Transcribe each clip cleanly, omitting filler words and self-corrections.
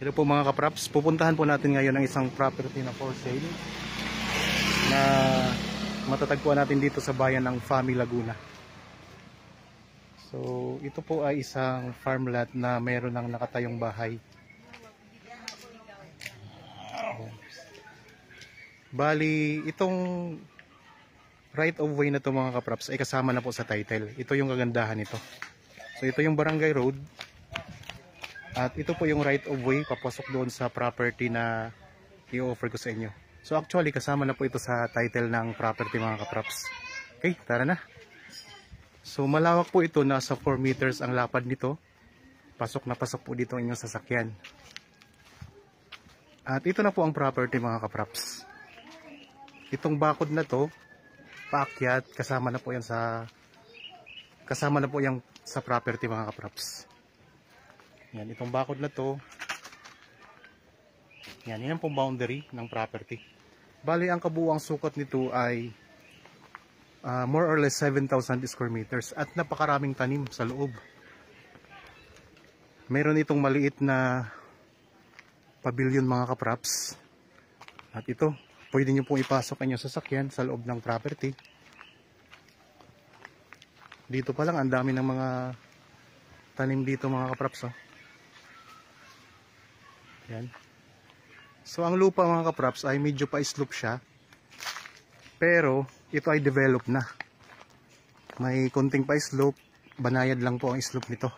Ito po mga kapraps, pupuntahan po natin ngayon ang isang property na for sale na matatagpuan natin dito sa bayan ng Fami, Laguna. So ito po ay isang farmland na meron ng nakatayong bahay. Bali, itong right of way na to mga kapraps ay kasama na po sa title. Ito yung kagandahan nito. So ito yung barangay road. At ito po yung right of way papasok doon sa property na i-offer ko sa inyo. So actually kasama na po ito sa title ng property mga kapraps. Okay, tara na. So malawak po ito, nasa 4 meters ang lapad nito. Pasok na pasok po dito ang inyong sasakyan. At ito na po ang property mga kapraps. Itong bakod na to, paakyat, kasama na po yan sa property mga kapraps. Yan, itong bakod na to, yan ang pong boundary ng property. Bali, ang kabuuang sukat nito ay more or less 7,000 square meters at napakaraming tanim sa loob. Meron itong maliit na pavilion mga kapraps. At ito, pwede nyo pong ipasok ang inyong sasakyan sa loob ng property. Dito pa lang, ang dami ng mga tanim dito mga kapraps. Oh. Yan. So ang lupa mga kapraps ay medyo pa-slope siya. Pero ito ay developed na. May konting pa-slope, banayad lang po ang slope nito.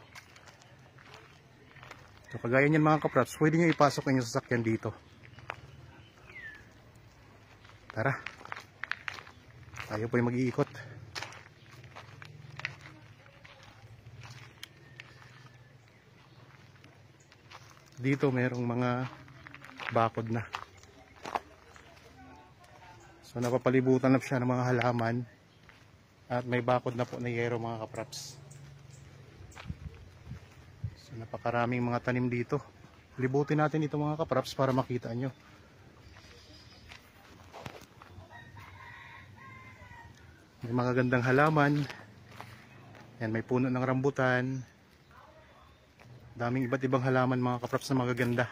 So kagaya niyan mga kapraps, pwede nyo ipasok ang inyong sasakyan dito. Tara. Tayo po yung mag-iikot. Dito merong mga bakod na. So napapalibutan na siya ng mga halaman. At may bakod na po na yero mga kapraps. So napakaraming mga tanim dito. Libutin natin ito mga kapraps para makita nyo. May mga gandang halaman. Yan, may puno ng rambutan. Daming iba't ibang halaman mga kapraps na magaganda.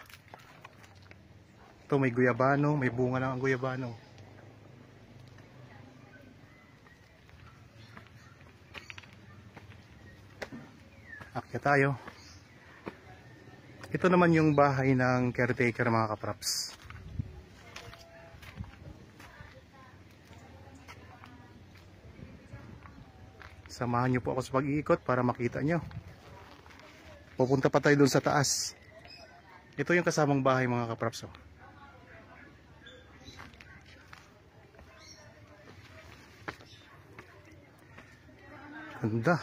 Ito may guyabano, may bunga ng guyabano. Akyat tayo. Ito naman yung bahay ng caretaker mga kapraps. Samahan nyo po ako sa pag-iikot para makita nyo. Pupunta pa tayo dun sa taas. Ito yung kasamang bahay mga kapraps. Ganda.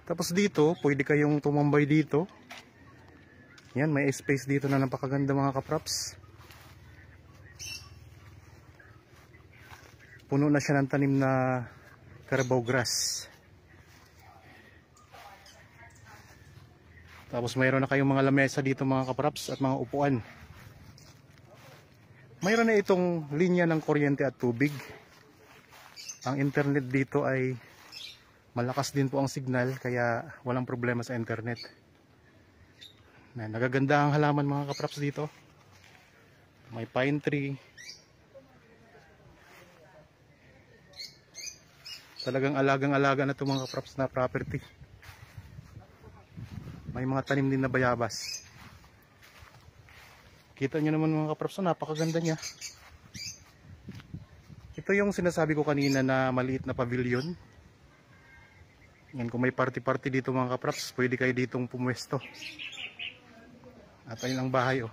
Tapos dito, pwede kayong tumambay dito. Yan, may space dito na napakaganda mga kapraps. Puno na siya ng tanim na carabao grass. Tapos mayroon na kayong mga lamesa dito mga kapraps at mga upuan. Mayroon na itong linya ng kuryente at tubig. Ang internet dito ay malakas din po ang signal kaya walang problema sa internet. Nagaganda ang halaman mga kapraps dito. May pine tree. Talagang alagang-alaga na ito mga kapraps na property. May mga tanim din na bayabas. Kita nyo naman mga kapraps, napakaganda niya. Ito yung sinasabi ko kanina na maliit na pavilion. Yan, kung may party-party dito mga kapraps, pwede kayo ditong pumwesto. At ayun ang bahay oh.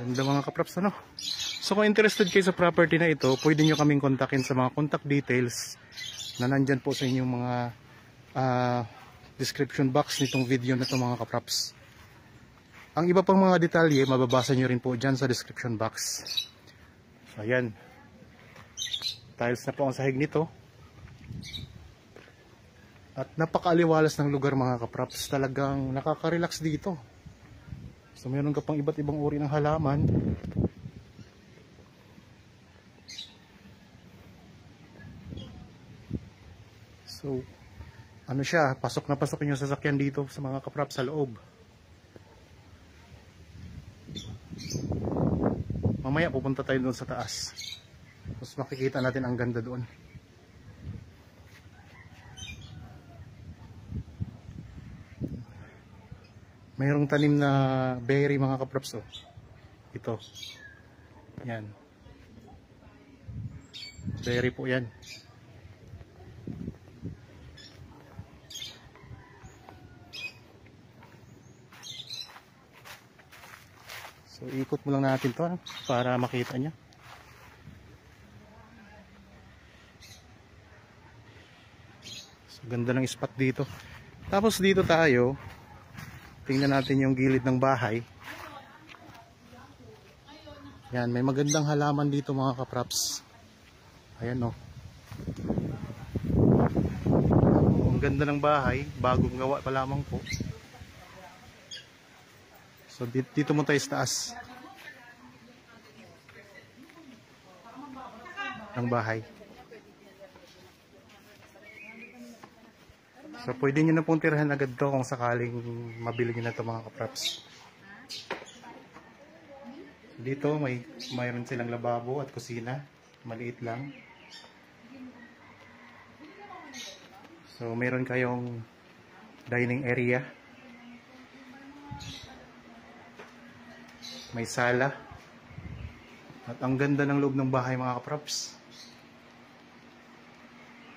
Ganda mga kapraps ano. So kung interested kayo sa property na ito, pwede nyo kaming kontakin sa mga contact details na nandyan po sa inyong mga description box nitong video na ito mga kapraps. Ang iba pang mga detalye mababasa nyo rin po dyan sa description box. So ayan, tiles na po ang sahig nito at napakaaliwalas ng lugar mga kapraps. Talagang nakaka-relax dito. So meron ka pang iba't ibang uri ng halaman. So ano siya, pasok na pasok yung sasakyan dito sa mga kaprops sa loob. Mamaya pupunta tayo doon sa taas. Tapos makikita natin ang ganda doon. Mayroong tanim na berry mga kaprops, oh. Ito. Yan. Berry po yan. So ikot mo lang natin to para makita niya. So ganda ng spot dito. Tapos dito tayo, tingnan natin yung gilid ng bahay. Yan, may magandang halaman dito mga kaprops. Ayan, oh. Ang ganda ng bahay, bagong gawa pa lamang po. So dito mo tayo sa taas ng bahay. So pwede nyo na pong tirahan agad to kung sakaling mabili nyo na ito mga kaprops. Dito mayroon silang lababo at kusina, maliit lang. So mayroon kayong dining area. May sala. At ang ganda ng loob ng bahay mga kaprops.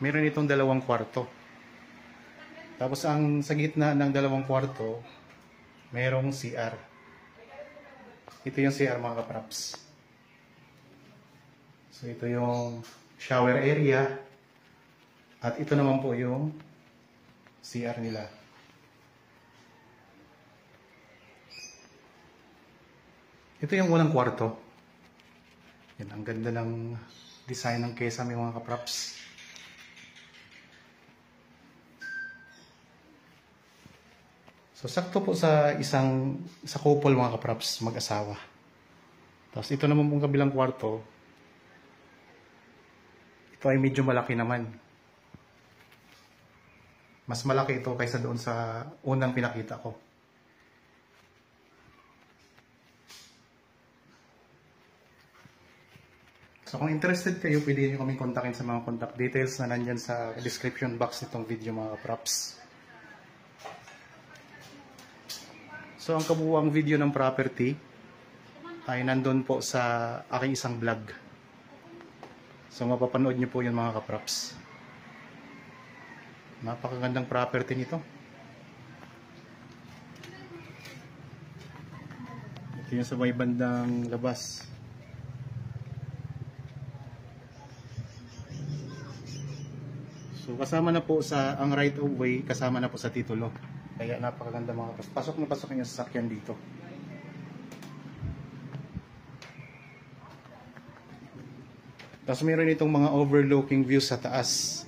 Meron itong 2 kwarto. Tapos ang sa gitna ng 2 kwarto, merong CR. Ito yung CR mga kaprops. So ito yung shower area. At ito naman po yung CR nila. Ito yung unang kwarto. Yan, ang ganda ng design ng kesame mga kaprops. So sakto po sa sa couple mga kaprops, mag-asawa. Tapos ito naman pong kabilang kwarto. Ito ay medyo malaki naman. Mas malaki ito kaysa doon sa unang pinakita ko. So kung interested kayo, pwede nyo kaming kontakin sa mga contact details na nandyan sa description box nitong video mga kaprops. So ang kabuuang video ng property ay nandun po sa aking isang vlog. So mapapanood nyo po yun mga kaprops. Napakagandang property nito. Ito yung sa may bandang labas. So kasama na po sa ang right of way, kasama na po sa titulo. Kaya napakaganda mga kaprops. Pasok na pasok yung sasakyan dito. Tapos meron itong mga overlooking views sa taas.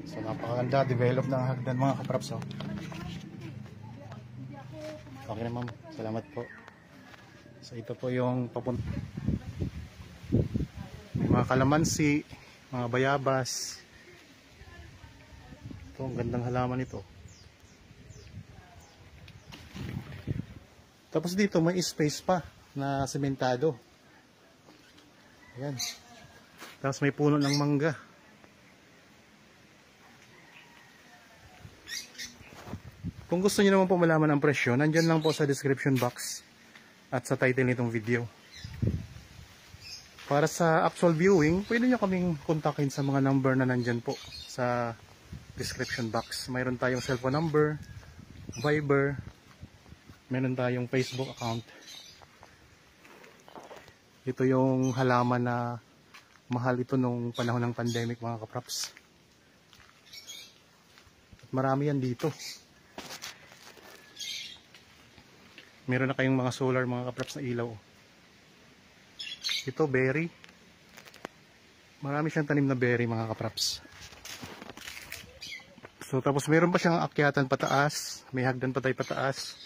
So napakaganda, develop ng hagdan mga kaprops. Oh. Okay na ma'am, salamat po. So ito po yung papunta. May mga kalamansi, mga bayabas. Ito, ang gandang halaman ito. Tapos dito may space pa na sementado. Ayan. Tapos may puno ng mangga. Kung gusto niyo naman po malaman ang presyo, nandyan lang po sa description box at sa title nitong video. Para sa actual viewing, pwede nyo kaming kontakin sa mga number na nandyan po sa description box. Mayroon tayong cellphone number, Viber, meron tayong Facebook account. Ito yung halaman na mahal ito nung panahon ng pandemic mga kaprops. At marami yan dito. Meron na kayong mga solar mga kaprops na ilaw. Ito berry. Marami siyang tanim na berry mga kaprops. So tapos meron pa siyang akyatan pataas. May hagdan pa tayo pataas.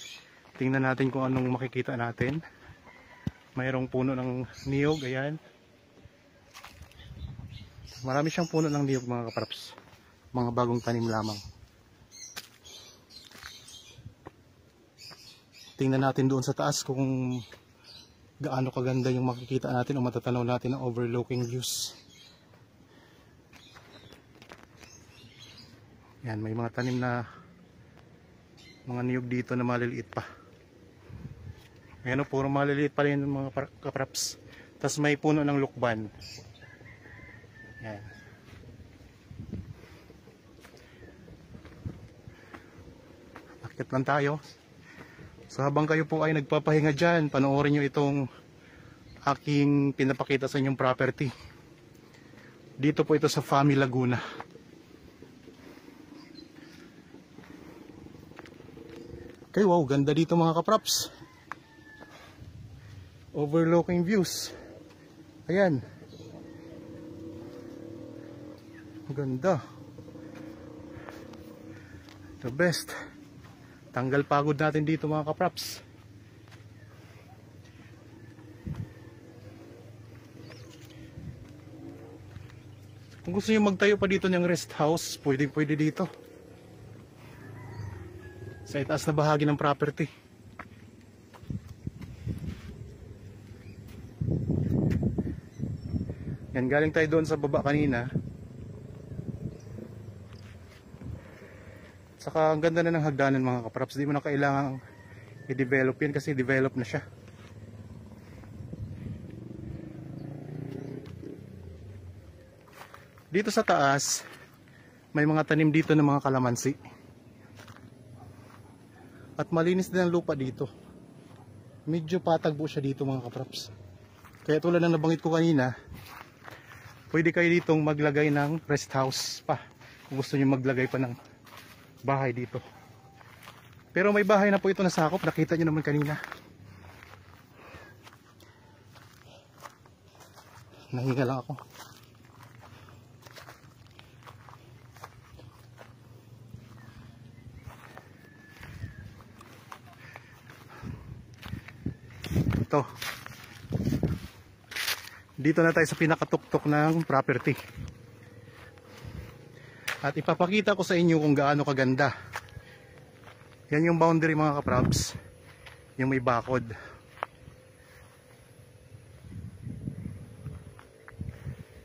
Tingnan natin kung anong makikita natin. Mayroong puno ng niyog. Ayan. Marami siyang puno ng niyog mga kaprops. mga bagong tanim lamang. Tingnan natin doon sa taas kung gaano kaganda yung makikita natin o matatanaw natin ng overlooking views. Yan, may mga tanim na mga niyog dito na maliliit pa. Ayan o, puro maliliit pa rin mga kapraps. Tapos may puno ng lukban. Yan. Akit lang tayo. So habang kayo po ay nagpapahinga dyan, panoorin nyo itong aking pinapakita sa inyong property. Dito po ito sa Fami Laguna. Okay, wow, ganda dito mga kapraps. Overlooking views. Ayan. Ganda. The best. Tanggal pagod natin dito mga kapraps. Kung gusto nyo magtayo pa dito ng rest house, pwede dito. Sa itaas na bahagi ng property. Yan, galing tayo doon sa baba kanina. Saka ang ganda na ng hagdanan mga kapraps. Di mo na kailangang i-develop yan kasi develop na siya. Dito sa taas, may mga tanim dito ng mga kalamansi. At malinis din ang lupa dito. Medyo patagbo siya dito mga kapraps. Kaya tulad ng nabanggit ko kanina, pwede kayo ditong maglagay ng rest house pa. Kung gusto nyo maglagay pa ng bahay dito. Pero may bahay na po ito nasakop. Nakita nyo naman kanina. Nahinga lang ako. Ito. Dito na tayo sa pinakatuktok ng property. At ipapakita ko sa inyo kung gaano kaganda. Yan yung boundary mga kapraps. Yung may bakod.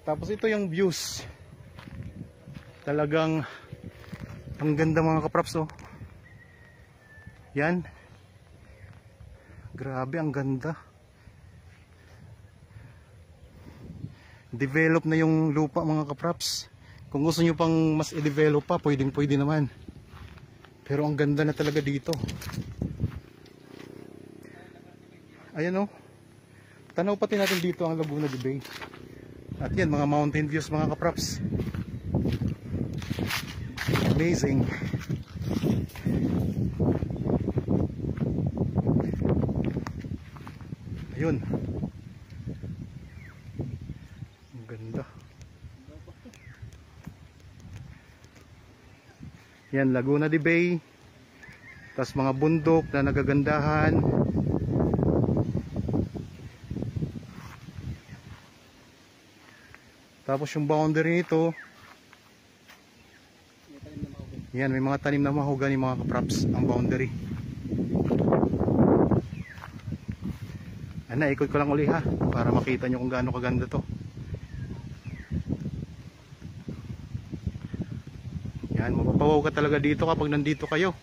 Tapos ito yung views. Talagang ang ganda mga kapraps oh. Yan. Grabe, ang ganda. Develop na yung lupa mga kapraps. Kung gusto nyo pang mas i-develop pa, pwede naman. Pero ang ganda na talaga dito. Ayan o. Tanaw pati natin dito ang Laguna de Bay. At yan, mga mountain views mga kapraps. Amazing. Ayun. Ang ganda. Yan, Laguna de Bay. Tapos mga bundok na nagagandahan. Tapos yung boundary nito. Yan, may mga tanim na mahogany mga kapraps ang boundary. Ano, ikot ko lang uli ha para makita nyo kung gaano kaganda to. Yan, mapapawaw ka talaga dito kapag nandito kayo.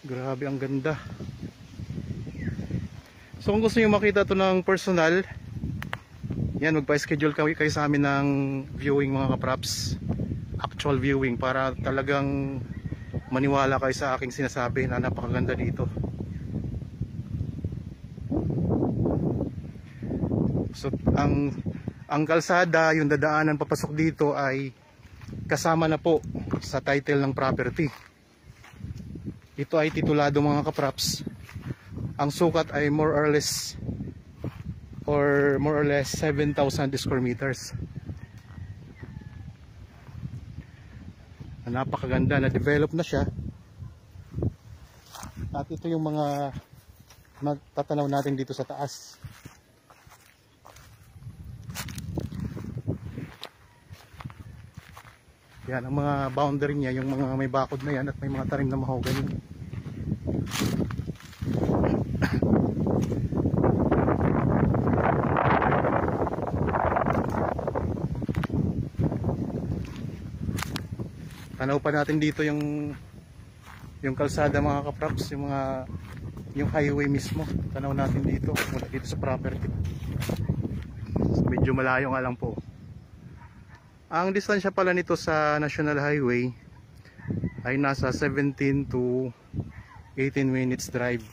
Grabe, ang ganda. So kung gusto nyo makita to ng personal, yan, magpa-schedule kayo sa amin ng viewing mga kapraps. Actual viewing para talagang maniwala kayo sa aking sinasabi na napakaganda dito. So ang kalsada, yung dadaanan papasok dito ay kasama na po sa title ng property. Ito ay titulado mga kapraps. Ang sukat ay more or less 7,000 square meters. Napakaganda, na develop na siya. At ito yung mga magtatanaw natin dito sa taas. Yan ang mga boundary niya, yung mga may bakod na yan at may mga tarim na mahogany. Tanaw pa natin dito yung kalsada mga kapraps, yung highway mismo. Tanaw natin dito mula dito sa property. So, medyo malayo nga lang po. Ang distansya pala nito sa National Highway ay nasa 17 to 18 minutes drive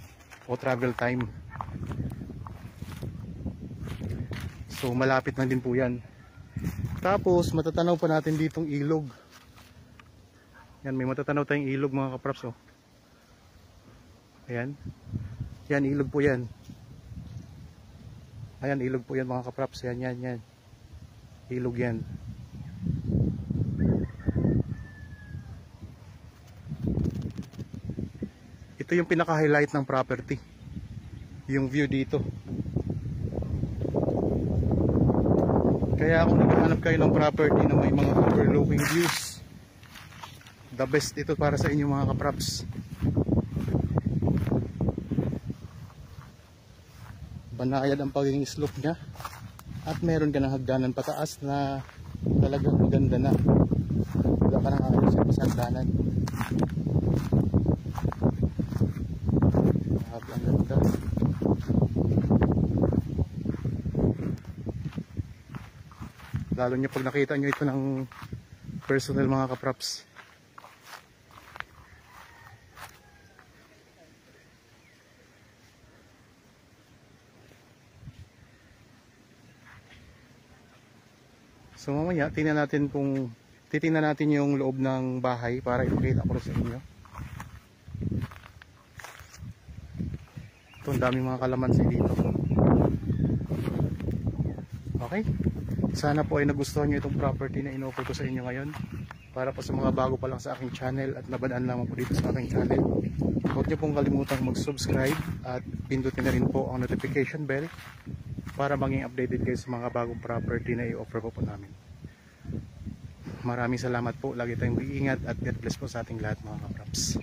o travel time. So malapit na din po yan. Tapos matatanaw pa natin ditong ilog. Yan, may matatanaw tayong ilog mga kapraps. Oh. Ayan. Yan, ilog po yan. Ayan, ilog po yan mga kapraps. Yan, yan, yan. Ilog yan. Ito yung pinaka-highlight ng property. Yung view dito. Kaya kung naghahanap kayo ng property na may mga overlooking views, the best ito para sa inyo mga kapraps. Banayad ang pagiging slope nya at meron ka ng hagdanan pataas na talagang maganda na. Wala ka nang ayos sa hagdanan. Ang ganda. Lalo nyo pag nakita nyo ito ng personal mga kapraps. So mamaya titingnan natin yung loob ng bahay para ipakita ko rin sa inyo. Ito, ang daming mga kalamansi dito. Okay, sana po ay nagustuhan nyo itong property na in-offer ko sa inyo ngayon. Para po sa mga bago pa lang sa aking channel at nabadaan lamang po dito sa aking channel, huwag nyo pong kalimutang mag-subscribe at pindutin na rin po ang notification bell para maging updated kayo sa mga bagong property na i-offer po namin. Maraming salamat po. Lagi tayong mag-iingat at God bless po sa ating lahat mga kapraps.